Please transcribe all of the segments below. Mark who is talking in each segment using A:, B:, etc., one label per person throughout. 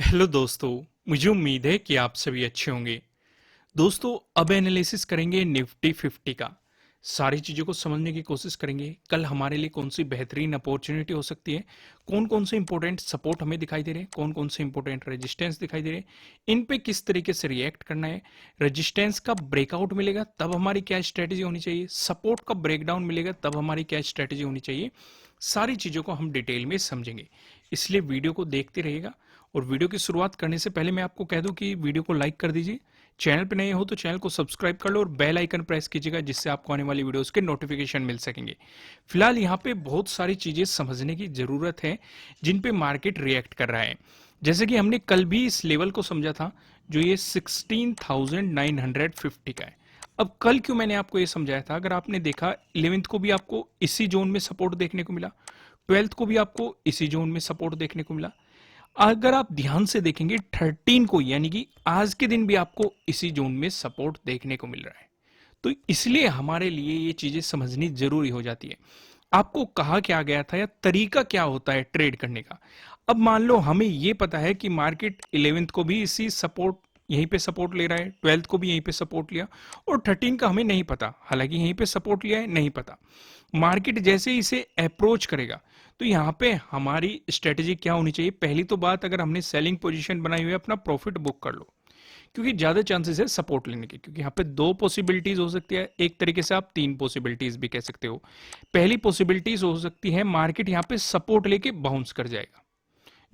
A: Hello दोस्तों। मुझे उम्मीद है कि आप सभी अच्छे होंगे। दोस्तों, अब एनालिसिस करेंगे निफ्टी 50 का। सारी चीज़ों को समझने की कोशिश करेंगे। कल हमारे लिए कौन सी बेहतरीन अपॉर्चुनिटी हो सकती है, कौन कौन से इंपॉर्टेंट सपोर्ट हमें दिखाई दे रहे हैं, कौन कौन से इंपॉर्टेंट रेजिस्टेंस दिखाई दे रहे हैं, इन पे किस तरीके से रिएक्ट करना है। रेजिस्टेंस का ब्रेकआउट मिलेगा तब हमारी क्या स्ट्रेटेजी होनी चाहिए, सपोर्ट का ब्रेकडाउन मिलेगा तब हमारी क्या स्ट्रेटेजी होनी चाहिए। सारी चीज़ों को हम डिटेल में समझेंगे, इसलिए वीडियो को देखते रहिएगा। और वीडियो की शुरुआत करने से पहले मैं आपको कह दूं कि वीडियो को लाइक कर दीजिए, चैनल पे नए हो तो चैनल को सब्सक्राइब कर लो और बेल आइकन प्रेस कीजिएगा, जिससे आपको आने वाली वीडियोस के नोटिफिकेशन मिल सकेंगे। फिलहाल यहाँ पे बहुत सारी चीजें समझने की जरूरत है जिन पे मार्केट रिएक्ट कर रहा है। जैसे कि हमने कल भी इस लेवल को समझा था जो ये 16,950 का है। अब कल क्यों मैंने आपको ये समझाया था, अगर आपने देखा 11th को भी आपको इसी जोन में सपोर्ट देखने को मिला, 12th को भी आपको इसी जोन में सपोर्ट देखने को मिला। अगर आप ध्यान से देखेंगे 13 को, यानी कि आज के दिन भी आपको इसी जोन में सपोर्ट देखने को मिल रहा है। तो इसलिए हमारे लिए ये चीजें समझनी जरूरी हो जाती है। आपको कहा क्या गया था या तरीका क्या होता है ट्रेड करने का। अब मान लो हमें ये पता है कि मार्केट 11th को भी इसी सपोर्ट, यहीं पे सपोर्ट ले रहा है, 12th को भी यहीं पे सपोर्ट लिया, और 13 का हमें नहीं पता, हालांकि यहीं पे सपोर्ट लिया है नहीं पता। मार्केट जैसे इसे अप्रोच करेगा तो यहाँ पे हमारी स्ट्रेटेजी क्या होनी चाहिए। पहली तो बात, अगर हमने सेलिंग पोजीशन बनाई हुई है अपना प्रॉफिट बुक कर लो, क्योंकि ज्यादा चांसेस है सपोर्ट लेने के। क्योंकि यहाँ पे दो पॉसिबिलिटीज हो सकती है, एक तरीके से आप तीन पॉसिबिलिटीज भी कह सकते हो। पहली पॉसिबिलिटीज हो सकती है मार्केट यहाँ पे सपोर्ट लेके बाउंस कर जाएगा,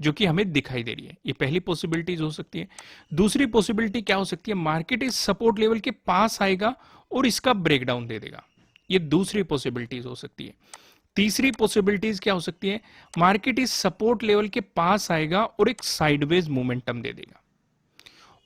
A: जो कि हमें दिखाई दे रही है, ये पहली पॉसिबिलिटीज हो सकती है। दूसरी पॉसिबिलिटी क्या हो सकती है, मार्केट इस सपोर्ट लेवल के पास आएगा और इसका ब्रेकडाउन दे देगा, ये दूसरी पॉसिबिलिटीज हो सकती है। तीसरी पॉसिबिलिटीज क्या हो सकती है, मार्केट इस सपोर्ट लेवल के पास आएगा और एक साइडवेज मोमेंटम दे देगा।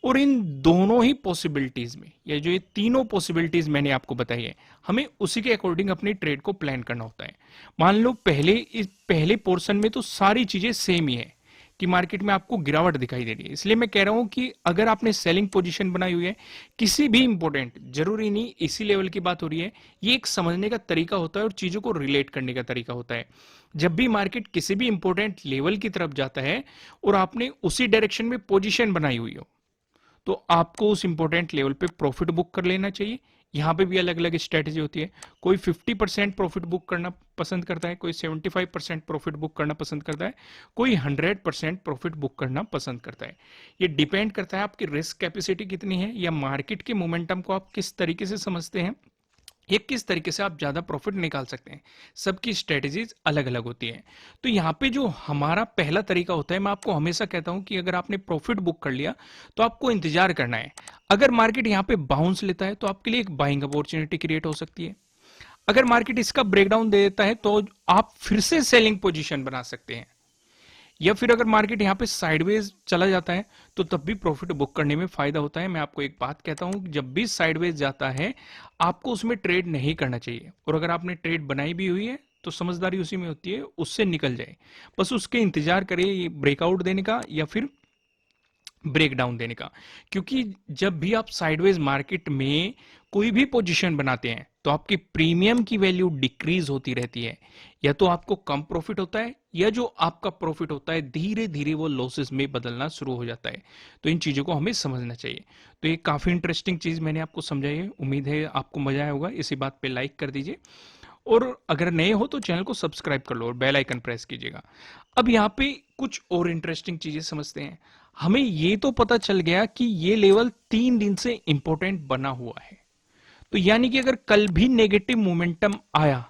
A: और इन दोनों ही पॉसिबिलिटीज में, ये जो ये तीनों पॉसिबिलिटीज मैंने आपको बताई है, हमें उसी के अकॉर्डिंग अपनी ट्रेड को प्लान करना होता है। मान लो पहले पोर्शन में तो सारी चीजें सेम ही है कि मार्केट में आपको गिरावट दिखाई दे रही है। इसलिए मैं कह रहा हूं कि अगर आपने सेलिंग पोजीशन बनाई हुई है किसी भी इंपॉर्टेंट, जरूरी नहीं इसी लेवल की बात हो रही है, ये एक समझने का तरीका होता है और चीजों को रिलेट करने का तरीका होता है। जब भी मार्केट किसी भी इंपॉर्टेंट लेवल की तरफ जाता है और आपने उसी डायरेक्शन में पोजीशन बनाई हुई हो, तो आपको उस इंपॉर्टेंट लेवल पे प्रॉफिट बुक कर लेना चाहिए। यहाँ पे भी अलग अलग स्ट्रेटेजी होती है, कोई 50% प्रॉफिट बुक करना पसंद करता है, कोई 75% प्रॉफिट बुक करना पसंद करता है, कोई 100% प्रॉफिट बुक करना पसंद करता है। ये डिपेंड करता है आपकी रिस्क कैपेसिटी कितनी है, या मार्केट के मोमेंटम को आप किस तरीके से समझते हैं, ये किस तरीके से आप ज्यादा प्रॉफिट निकाल सकते हैं। सबकी स्ट्रेटेजीज अलग अलग होती है। तो यहाँ पे जो हमारा पहला तरीका होता है, मैं आपको हमेशा कहता हूं कि अगर आपने प्रॉफिट बुक कर लिया तो आपको इंतजार करना है। अगर मार्केट यहाँ पे बाउंस लेता है तो आपके लिए एक बाइंग अपॉर्चुनिटी क्रिएट हो सकती है। अगर मार्केट इसका ब्रेकडाउन दे देता है तो आप फिर से सेलिंग पोजीशन बना सकते हैं। या फिर अगर मार्केट यहाँ पे साइडवेज चला जाता है तो तब भी प्रॉफिट बुक करने में फायदा होता है। मैं आपको एक बात कहता हूं, जब भी साइडवेज जाता है आपको उसमें ट्रेड नहीं करना चाहिए, और अगर आपने ट्रेड बनाई भी हुई है तो समझदारी उसी में होती है उससे निकल जाए। बस उसके इंतजार करिए ये ब्रेकआउट देने का या फिर ब्रेक डाउन देने का। क्योंकि जब भी आप साइडवेज मार्केट में कोई भी पोजीशन बनाते हैं तो आपकी प्रीमियम की वैल्यू डिक्रीज होती रहती है, या तो आपको कम प्रॉफिट होता है, या जो आपका प्रॉफिट होता है धीरे धीरे वो लॉसेस में बदलना शुरू हो जाता है। तो इन चीजों को हमें समझना चाहिए। तो ये काफी इंटरेस्टिंग चीज मैंने आपको समझाई है, उम्मीद है आपको मजा आया होगा। इसी बात पे लाइक कर दीजिए, और अगर नए हो तो चैनल को सब्सक्राइब कर लो और बेल आइकन प्रेस कीजिएगा। अब यहाँ पे कुछ और इंटरेस्टिंग चीजें समझते हैं। हमें ये तो पता चल गया कि ये लेवल 3 दिन से इंपॉर्टेंट बना हुआ है, तो यानी कि अगर कल भी नेगेटिव मोमेंटम आया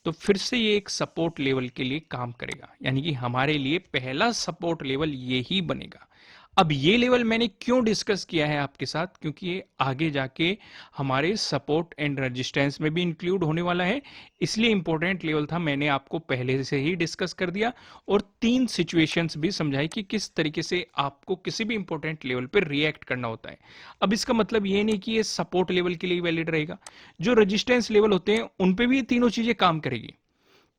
A: तो फिर से ये एक सपोर्ट लेवल के लिए काम करेगा, यानी कि हमारे लिए पहला सपोर्ट लेवल ये ही बनेगा। अब ये लेवल मैंने क्यों डिस्कस किया है आपके साथ, क्योंकि ये आगे जाके हमारे सपोर्ट एंड रेजिस्टेंस में भी इंक्लूड होने वाला है, इसलिए इंपॉर्टेंट लेवल था, मैंने आपको पहले से ही डिस्कस कर दिया। और 3 सिचुएशंस भी समझाई कि किस तरीके से आपको किसी भी इंपॉर्टेंट लेवल पर रिएक्ट करना होता है। अब इसका मतलब ये नहीं कि ये सपोर्ट लेवल के लिए वैलिड रहेगा, जो रेजिस्टेंस लेवल होते हैं उन पे भी ये तीनों चीजें काम करेगी।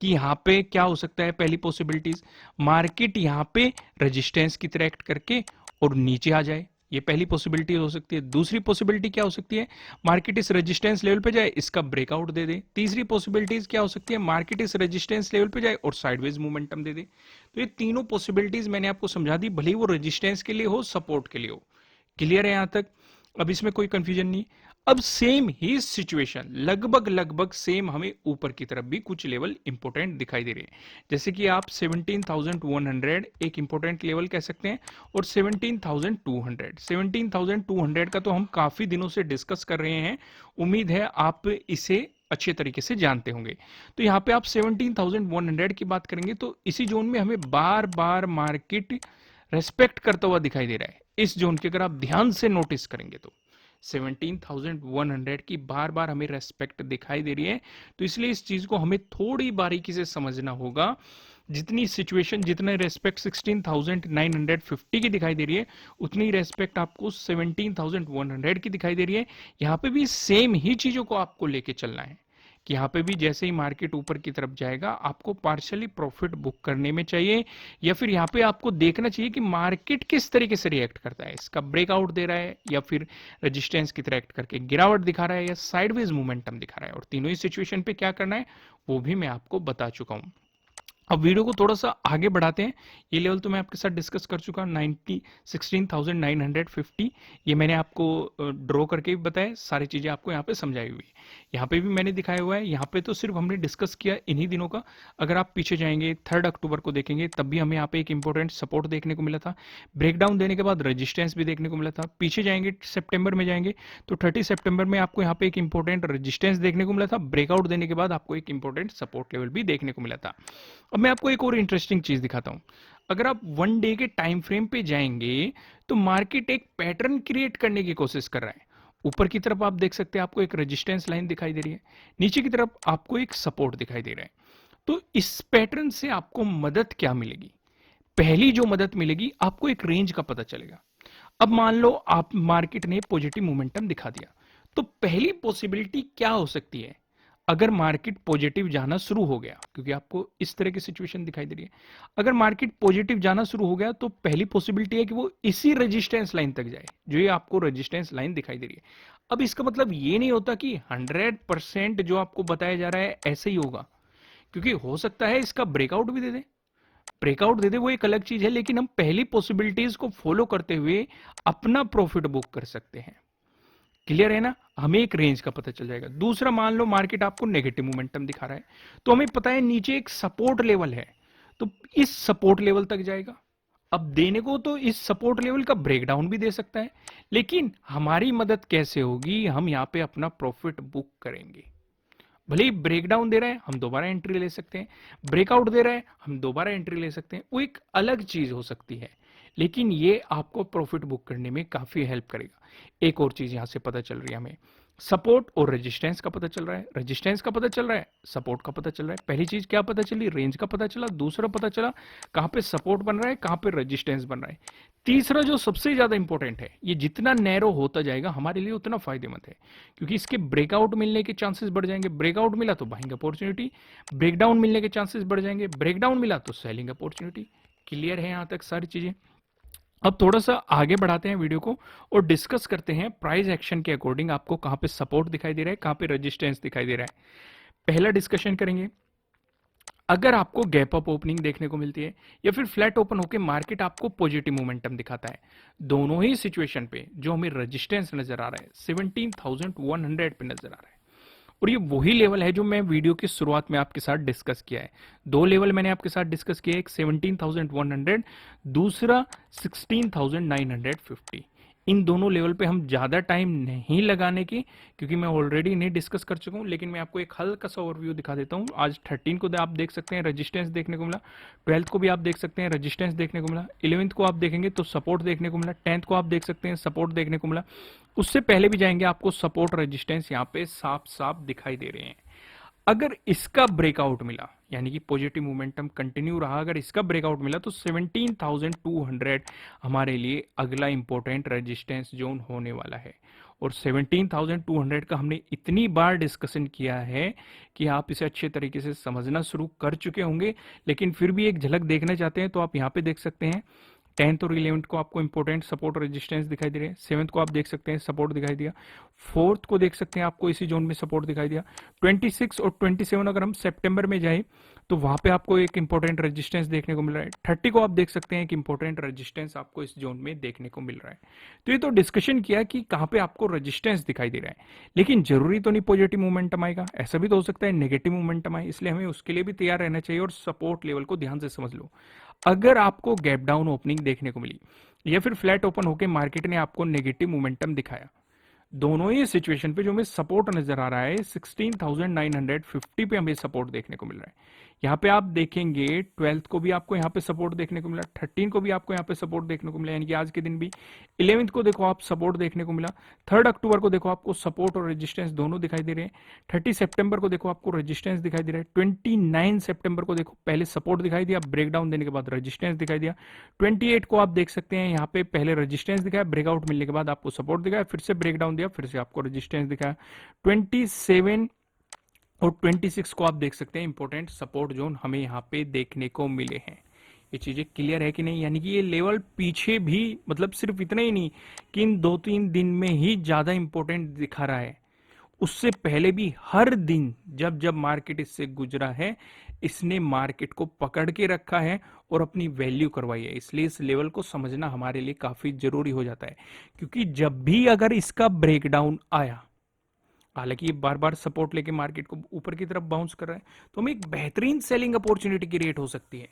A: कि यहाँ पे क्या हो सकता है, पहली पॉसिबिलिटीज, मार्केट यहाँ पे रेजिस्टेंस की तरह एक्ट करके और नीचे आ जाए, ये पहली पॉसिबिलिटी हो सकती है। दूसरी पॉसिबिलिटी क्या हो सकती है, मार्केट इस रेजिस्टेंस लेवल पे जाए, इसका ब्रेकआउट दे दे। तीसरी पॉसिबिलिटीज क्या हो सकती है, मार्केट इस रेजिस्टेंस लेवल पे जाए और साइडवेज मोमेंटम दे दे। तो ये तीनों पॉसिबिलिटीज मैंने आपको समझा दी, भले ही वो रेजिस्टेंस के लिए हो, सपोर्ट के लिए हो। क्लियर है यहां तक? अब इसमें कोई कंफ्यूजन नहीं। अब सेम ही सिचुएशन, लगभग लगभग सेम, हमें ऊपर की तरफ भी कुछ लेवल इंपोर्टेंट दिखाई दे रहे हैं। जैसे कि आप 17,100 एक इंपोर्टेंट लेवल कह सकते हैं, और 17,200, 17,200 का तो हम काफी दिनों से डिस्कस कर रहे हैं। उम्मीद है आप इसे अच्छे तरीके से जानते होंगे। तो यहाँ पे आप 17,100 की बात करेंगे तो इसी जोन में हमें बार बार मार्केट रेस्पेक्ट करता हुआ दिखाई दे रहा है। इस जोन के अगर आप ध्यान से नोटिस करेंगे तो 17,100 की बार बार हमें रेस्पेक्ट दिखाई दे रही है। तो इसलिए इस चीज को हमें थोड़ी बारीकी से समझना होगा। जितनी सिचुएशन, जितने रेस्पेक्ट 16,950 की दिखाई दे रही है, उतनी रेस्पेक्ट आपको 17,100 की दिखाई दे रही है। यहां पे भी सेम ही चीजों को आपको लेके चलना है कि यहाँ पे भी जैसे ही मार्केट ऊपर की तरफ जाएगा, आपको पार्शियली प्रॉफिट बुक करने में चाहिए, या फिर यहाँ पे आपको देखना चाहिए कि मार्केट किस तरीके से रिएक्ट करता है। इसका ब्रेकआउट दे रहा है, या फिर रेजिस्टेंस की तरह एक्ट करके गिरावट दिखा रहा है, या साइडवेज मोमेंटम दिखा रहा है। और तीनों ही सिचुएशन पे क्या करना है वो भी मैं आपको बता चुका हूं। अब वीडियो को थोड़ा सा आगे बढ़ाते हैं। ये लेवल तो मैं आपके साथ डिस्कस कर चुका हूँ, 16,950। ये मैंने आपको ड्रॉ करके भी बताया, सारी चीजें आपको यहाँ पे समझाई हुई है। यहाँ पे भी मैंने दिखाया हुआ है। यहाँ पे तो सिर्फ हमने डिस्कस किया इन्हीं दिनों का। अगर आप पीछे जाएंगे 3 अक्टूबर को देखेंगे, तब भी हमें यहाँ पे एक इंपॉर्टेंट सपोर्ट देखने को मिला था। ब्रेकडाउन देने के बाद रेजिस्टेंस भी देखने को मिला था। पीछे जाएंगे सितंबर में जाएंगे तो 30 सितंबर में आपको यहाँ पे एक इंपॉर्टेंट रेजिस्टेंस देखने को मिला था। ब्रेकआउट देने के बाद आपको एक इंपॉर्टेंट सपोर्ट लेवल भी देखने को मिला था। अब मैं आपको एक और इंटरेस्टिंग चीज दिखाता हूं। अगर आप 1 डे के टाइम फ्रेम पे जाएंगे तो मार्केट एक पैटर्न क्रिएट करने की कोशिश कर रहा है। ऊपर की तरफ आप देख सकते हैं, आपको एक रेजिस्टेंस लाइन दिखाई दे रही है, नीचे की तरफ आपको एक सपोर्ट दिखाई दे रहा है। तो इस पैटर्न से आपको मदद क्या मिलेगी? पहली जो मदद मिलेगी, आपको एक रेंज का पता चलेगा। अब मान लो आप मार्केट ने पॉजिटिव मोमेंटम दिखा दिया, तो पहली पॉसिबिलिटी क्या हो सकती है? अगर मार्केट पॉजिटिव जाना शुरू हो गया, क्योंकि आपको इस तरह की सिचुएशन दिखाई दे रही है, अगर मार्केट पॉजिटिव जाना शुरू हो गया तो पहली पॉसिबिलिटी है कि वो इसी रेजिस्टेंस लाइन तक जाए, जो ये आपको रेजिस्टेंस लाइन दिखाई दे रही है। अब इसका मतलब ये नहीं होता कि 100% जो आपको बताया जा रहा है ऐसे ही होगा, क्योंकि हो सकता है इसका ब्रेकआउट भी दे दे। ब्रेकआउट दे दे वो एक अलग चीज है, लेकिन हम पहली पॉसिबिलिटीज को फॉलो करते हुए अपना प्रॉफिट बुक कर सकते हैं। क्लियर है ना? हमें एक रेंज का पता चल जाएगा। दूसरा, मान लो मार्केट आपको नेगेटिव मोमेंटम दिखा रहा है, तो हमें पता है नीचे एक सपोर्ट लेवल है, तो इस सपोर्ट लेवल तक जाएगा। अब देने को तो इस सपोर्ट लेवल का ब्रेकडाउन भी दे सकता है, लेकिन हमारी मदद कैसे होगी? हम यहां पे अपना प्रॉफिट बुक करेंगे। भले ही ब्रेकडाउन दे रहा है, हम दोबारा एंट्री ले सकते हैं। ब्रेकआउट दे रहा है, हम दोबारा एंट्री ले सकते हैं। वो एक अलग चीज हो सकती है, लेकिन ये आपको प्रॉफिट बुक करने में काफी हेल्प करेगा। एक और चीज यहां से पता चल रही है हमें, सपोर्ट और रेजिस्टेंस का पता चल रहा है, रेजिस्टेंस का पता चल रहा है, सपोर्ट का पता चल रहा है। पहली चीज क्या पता चली? रेंज का पता चला। दूसरा पता चला कहां पे सपोर्ट बन रहा है, कहां पे रेजिस्टेंस बन रहा है। तीसरा जो सबसे ज्यादा इंपॉर्टेंट है, ये जितना नैरो होता जाएगा हमारे लिए उतना फायदेमंद है, क्योंकि इसके ब्रेकआउट मिलने के चांसेस बढ़ जाएंगे। ब्रेकआउट मिला तो बाइंग अपॉर्चुनिटी, ब्रेकडाउन मिलने के चांसेस बढ़ जाएंगे, ब्रेकडाउन मिला तो सेलिंग अपॉर्चुनिटी। क्लियर है यहां तक सारी चीजें? अब थोड़ा सा आगे बढ़ाते हैं वीडियो को और डिस्कस करते हैं प्राइस एक्शन के अकॉर्डिंग आपको कहां पे सपोर्ट दिखाई दे रहा है, कहां पे रेजिस्टेंस दिखाई दे रहा है। पहला डिस्कशन करेंगे, अगर आपको गैप अप ओपनिंग देखने को मिलती है या फिर फ्लैट ओपन होकर मार्केट आपको पॉजिटिव मोमेंटम दिखाता है, दोनों ही सिचुएशन पे जो हमें रेजिस्टेंस नजर आ रहा है 17,100 पे नजर आ रहा है। और ये वही लेवल है जो मैं वीडियो की शुरुआत में आपके साथ डिस्कस किया है। दो लेवल मैंने आपके साथ डिस्कस किया, एक 17,100, दूसरा 16,950। इन दोनों लेवल पे हम ज्यादा टाइम नहीं लगाने की, क्योंकि मैं ऑलरेडी इन्हें डिस्कस कर चुका हूं, लेकिन मैं आपको एक हल्का सा ओवरव्यू दिखा देता हूं। आज 13 को आप देख सकते हैं रेजिस्टेंस देखने को मिला, 12th को भी आप देख सकते हैं रेजिस्टेंस देखने को मिला, 11th को आप देखेंगे तो सपोर्ट देखने को मिला, 10th को आप देख सकते हैं सपोर्ट देखने को मिला। उससे पहले भी जाएंगे, आपको सपोर्ट रेजिस्टेंस यहाँ पे साफ साफ दिखाई दे रहे हैं। अगर इसका ब्रेकआउट मिला, यानी कि पॉजिटिव मोमेंटम कंटिन्यू रहा, अगर इसका ब्रेकआउट मिला तो 17,200 हमारे लिए अगला इंपॉर्टेंट रेजिस्टेंस जोन होने वाला है। और 17,200 का हमने इतनी बार डिस्कशन किया है कि आप इसे अच्छे तरीके से समझना शुरू कर चुके होंगे, लेकिन फिर भी एक झलक देखना चाहते हैं तो आप यहाँ पे देख सकते हैं 10th और 11th को आपको इंपॉर्टेंट सपोर्ट और रेजिस्टेंस दिखाई दे रहे हैं। 7th को आप देख सकते हैं सपोर्ट दिखाई दिया। 4th को देख सकते हैं आपको इसी जोन में सपोर्ट दिखाई दिया। 26 और 27 अगर हम सितंबर में जाए तो वहां पे आपको एक इंपॉर्टेंट रेजिस्टेंस देखने को मिल रहा है। 30 को आप देख सकते हैं एक इंपॉर्टेंट रेजिस्टेंस आपको इस जोन में देखने को मिल रहा है। तो ये तो डिस्कशन किया कि कहां पे आपको रेजिस्टेंस दिखाई दे रहा है, लेकिन जरूरी तो नहीं पॉजिटिव मोमेंटम आएगा, ऐसा भी तो हो सकता है नेगेटिव मोमेंटम आए, इसलिए हमें उसके लिए भी तैयार रहना चाहिए। और सपोर्ट लेवल को ध्यान से समझ लो। अगर आपको गैप डाउन ओपनिंग देखने को मिली या फिर फ्लैट ओपन होकर मार्केट ने आपको नेगेटिव मोमेंटम दिखाया, दोनों ही सिचुएशन पे जो हमें सपोर्ट नजर आ रहा है 16,950 पे हमें सपोर्ट देखने को मिल रहा है। यहाँ पे आप देखेंगे 12th को भी आपको यहाँ पे सपोर्ट देखने को मिला, 13 को भी आपको यहाँ पे सपोर्ट देखने को मिला, यानी कि आज के दिन भी 11th को देखो आप सपोर्ट देखने को मिला। 3 अक्टूबर को देखो आपको सपोर्ट और रेजिस्टेंस दोनों दिखाई दे रहे हैं। 30 सितंबर को देखो आपको रेजिस्टेंस दिखाई दे रहा है। 29 सितंबर को देखो पहले सपोर्ट दिखाई दिया, ब्रेकडाउन देने के बाद रेजिस्टेंस दिखाई दिया। 28 को आप देख सकते हैं यहाँ पे पहले रेजिस्टेंस दिखाया, ब्रेकआउट मिलने के बाद आपको सपोर्ट दिखाया, फिर से ब्रेकडाउन दिया, फिर से आपको रेजिस्टेंस दिखाया। 27 और 26 को आप देख सकते हैं इंपॉर्टेंट सपोर्ट जोन हमें यहाँ पे देखने को मिले हैं। ये चीजें क्लियर है कि नहीं, यानी कि ये लेवल पीछे भी, मतलब सिर्फ इतना ही नहीं कि इन 2-3 दिन में ही ज्यादा इंपॉर्टेंट दिखा रहा है, उससे पहले भी हर दिन जब जब मार्केट इससे गुजरा है इसने मार्केट को पकड़ के रखा है और अपनी वैल्यू करवाई है। इसलिए इस लेवल को समझना हमारे लिए काफी जरूरी हो जाता है, क्योंकि जब भी अगर इसका ब्रेकडाउन आया, हालांकि ये बार बार सपोर्ट लेके मार्केट को ऊपर की तरफ बाउंस कर रहा है, तो हमें एक बेहतरीन सेलिंग अपॉर्चुनिटी क्रिएट हो सकती है।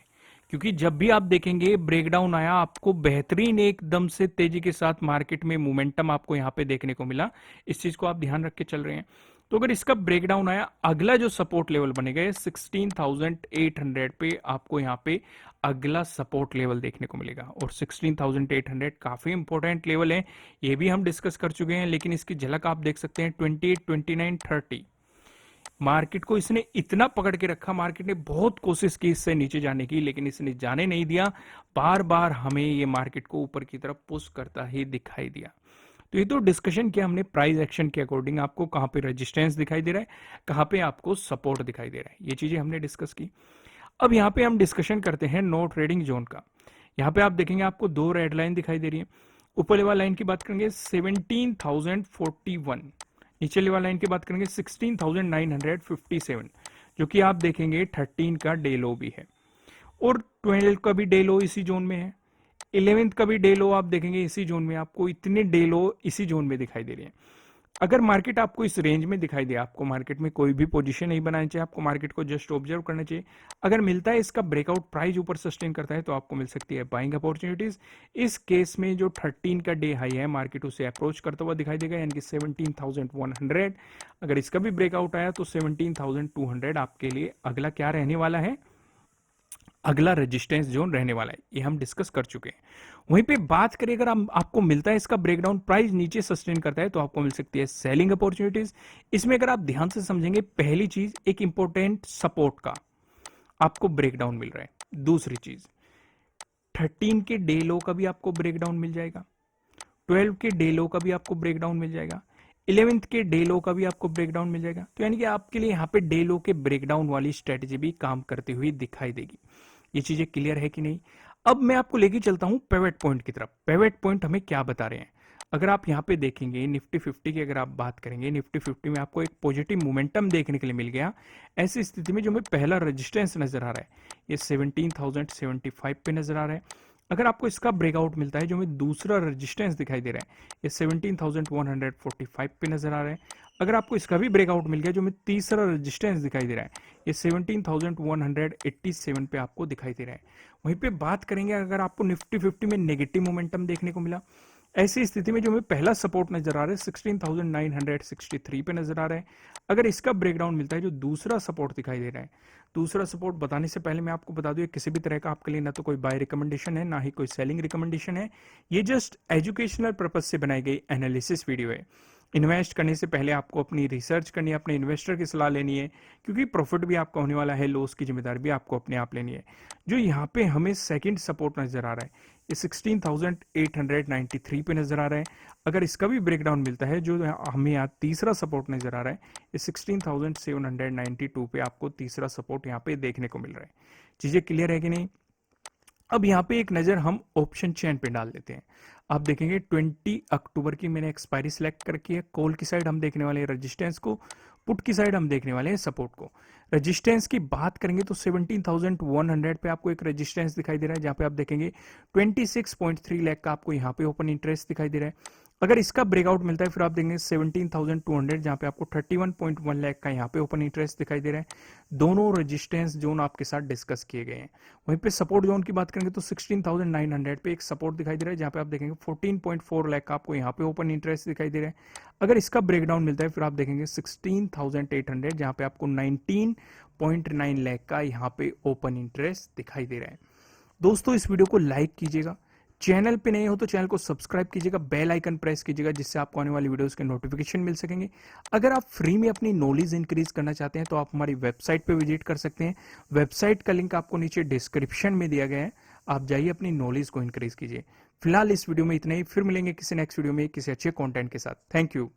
A: क्योंकि जब भी आप देखेंगे ब्रेकडाउन आया, आपको बेहतरीन एकदम से तेजी के साथ मार्केट में मोमेंटम आपको यहां पे देखने को मिला। इस चीज को आप ध्यान रख के चल रहे हैं। तो अगर इसका ब्रेकडाउन आया, अगला जो सपोर्ट लेवल बनेगा 16,800 पे आपको यहाँ पे अगला सपोर्ट लेवल देखने को मिलेगा। और 16,800 काफी इंपॉर्टेंट लेवल है, ये भी हम डिस्कस कर चुके हैं, लेकिन इसकी झलक आप देख सकते हैं 28, 29, 30। मार्केट को इसने इतना पकड़ के रखा, मार्केट ने बहुत कोशिश की इससे नीचे जाने की, लेकिन इसने जाने नहीं दिया। बार बार हमें ये मार्केट को ऊपर की तरफ पुश करता ही दिखाई दिया। तो ये तो डिस्कशन किया हमने प्राइस एक्शन के अकॉर्डिंग, आपको कहां पे रेजिस्टेंस दिखाई दे रहा है, कहां पे आपको सपोर्ट दिखाई दे रहा है, ये चीजें हमने डिस्कस की। अब यहाँ पे हम डिस्कशन करते हैं नो ट्रेडिंग जोन का। यहाँ पे आप देखेंगे आपको दो रेड लाइन दिखाई दे रही है। ऊपर वाली लाइन की बात करेंगे 17,041, नीचे वाली लाइन की बात करेंगे 16,957, जो कि आप देखेंगे 13 का डे लो भी है और 12 का भी डे लो इसी जोन में है। 11th का भी डे लो आप देखेंगे इसी जोन में, आपको इतने डे लो इसी जोन में दिखाई दे रहे हैं। अगर मार्केट आपको इस रेंज में दिखाई दे, आपको मार्केट में कोई भी पोजीशन नहीं बनानी चाहिए, आपको मार्केट को जस्ट ऑब्जर्व करना चाहिए। अगर मिलता है इसका ब्रेकआउट, प्राइस ऊपर सस्टेन करता है, तो आपको मिल सकती है बाइंग अपॉर्चुनिटीज। इस केस में जो 13 का डे हाई है, मार्केट उसे अप्रोच करता हुआ दिखाई देगा, यानी कि 17,100। अगर इसका भी ब्रेकआउट आया तो 17,200 आपके लिए अगला क्या रहने वाला है, अगला रेजिस्टेंस जोन रहने वाला है। ये हम डिस्कस कर चुके हैं। वहीं पे बात करें, अगर आपको मिलता है इसका ब्रेकडाउन, प्राइस नीचे सस्टेन करता है, तो आपको मिल सकती है सेलिंग अपॉर्चुनिटीज। इसमें अगर आप ध्यान से समझेंगे, पहली चीज एक इंपॉर्टेंट सपोर्ट का आपको ब्रेकडाउन मिल रहा है। दूसरी चीज 13 के डे लो का भी आपको ब्रेकडाउन मिल जाएगा, 12 के डे लो का भी आपको ब्रेकडाउन मिल जाएगा, 11th के डे लो का भी आपको ब्रेकडाउन मिल जाएगा। तो यानी कि आपके लिए यहाँ पे डे लो के ब्रेकडाउन वाली स्ट्रेटेजी भी काम करती हुई दिखाई देगी। ये चीजें क्लियर है कि नहीं। अब मैं आपको लेके चलता हूं पेवेट पॉइंट की तरफ। पेवेट पॉइंट हमें क्या बता रहे हैं, अगर आप यहां पे देखेंगे निफ्टी 50 की अगर आप बात करेंगे, निफ्टी 50 में आपको एक पॉजिटिव मोमेंटम देखने के लिए मिल गया। ऐसी स्थिति में जो हमें पहला रेजिस्टेंस नजर आ रहा है ये 17,075 पे नजर आ रहा है। अगर आपको इसका ब्रेकआउट मिलता है, जो हमें दूसरा रेजिस्टेंस दिखाई दे रहा है ये 17,145 पे नजर आ रहा है। अगर आपको इसका भी ब्रेकआउट मिल गया, जो हमें तीसरा रेजिस्टेंस दिखाई दे रहा है ये 17,187 पे आपको दिखाई दे रहा है। वहीं पे बात करेंगे, अगर आपको निफ्टी 50 में नेगेटिव मोमेंटम देखने को मिला, ऐसी स्थिति में जो हमें पहला सपोर्ट नजर आ रहा है 16,963 पे नजर आ रहा है। अगर इसका ब्रेकडाउन मिलता है, जो दूसरा सपोर्ट दिखाई दे रहा है, दूसरा सपोर्ट बताने से पहले मैं आपको बता दूं, किसी भी तरह का आपके लिए ना तो कोई बाय रिकमेंडेशन है, ना ही कोई सेलिंग रिकमेंडेशन है। ये जस्ट एजुकेशनल पर्पज से बनाई गई एनालिसिस वीडियो है। इन्वेस्ट करने से पहले आपको अपनी रिसर्च करनी है, अपने इन्वेस्टर की सलाह लेनी है, क्योंकि प्रॉफिट भी आपका होने वाला है, लॉस की जिम्मेदारी भी आपको अपने आप लेनी है। जो यहाँ पे हमें सेकंड सपोर्ट नजर आ रहा है ये 16,893 पे नजर आ रहा है। अगर इसका भी ब्रेकडाउन मिलता है, जो हमें यहाँ तीसरा सपोर्ट नजर आ रहा है ये 16,792 पे आपको तीसरा सपोर्ट यहाँ पे देखने को मिल रहा है। चीजें क्लियर है कि नहीं। अब यहाँ पे एक नज़र हम ऑप्शन चेन पे डाल देते हैं। आप देखेंगे 20 अक्टूबर की मैंने एक्सपायरी सेलेक्ट कर रखी है। कॉल की साइड हम देखने वाले हैं रेजिस्टेंस को, पुट की साइड हम देखने वाले हैं सपोर्ट को। रेजिस्टेंस की बात करेंगे तो 17,100 पे आपको एक रेजिस्टेंस दिखाई दे रहा है, जहाँ पे आप देखेंगे 26.3 लाख का आपको यहाँ पे ओपन इंटरेस्ट दिखाई दे रहा है। अगर इसका ब्रेकआउट मिलता है फिर आप देखेंगे 17,200, जहाँ पे आपको 31.1 लाख का यहाँ पे ओपन इंटरेस्ट दिखाई दे रहा है। दोनों रेजिस्टेंस जोन आपके साथ डिस्कस किए गए हैं। वहीं पे सपोर्ट जोन की बात करेंगे तो 16,900 पे एक सपोर्ट दिखाई दे रहा है, जहाँ पे आप देखेंगे 14.4 लाख का आपको यहाँ पे ओपन इंटरेस्ट दिखाई दे रहा है। अगर इसका ब्रेकडाउन मिलता है फिर आप देखेंगे 16,800, जहाँ पे आपको 19.9 लाख का यहाँ पे ओपन इंटरेस्ट दिखाई दे रहा है। दोस्तों इस वीडियो को लाइक कीजिएगा, चैनल पे नए हो तो चैनल को सब्सक्राइब कीजिएगा, बेल आइकन प्रेस कीजिएगा, जिससे आपको आने वाली वीडियोस के नोटिफिकेशन मिल सकेंगे। अगर आप फ्री में अपनी नॉलेज इंक्रीज करना चाहते हैं तो आप हमारी वेबसाइट पे विजिट कर सकते हैं। वेबसाइट का लिंक आपको नीचे डिस्क्रिप्शन में दिया गया है, आप जाइए अपनी नॉलेज को इंक्रीज कीजिए। फिलहाल इस वीडियो में इतना ही, फिर मिलेंगे किसी नेक्स्ट वीडियो में किसी अच्छे कॉन्टेंट के साथ। Thank you.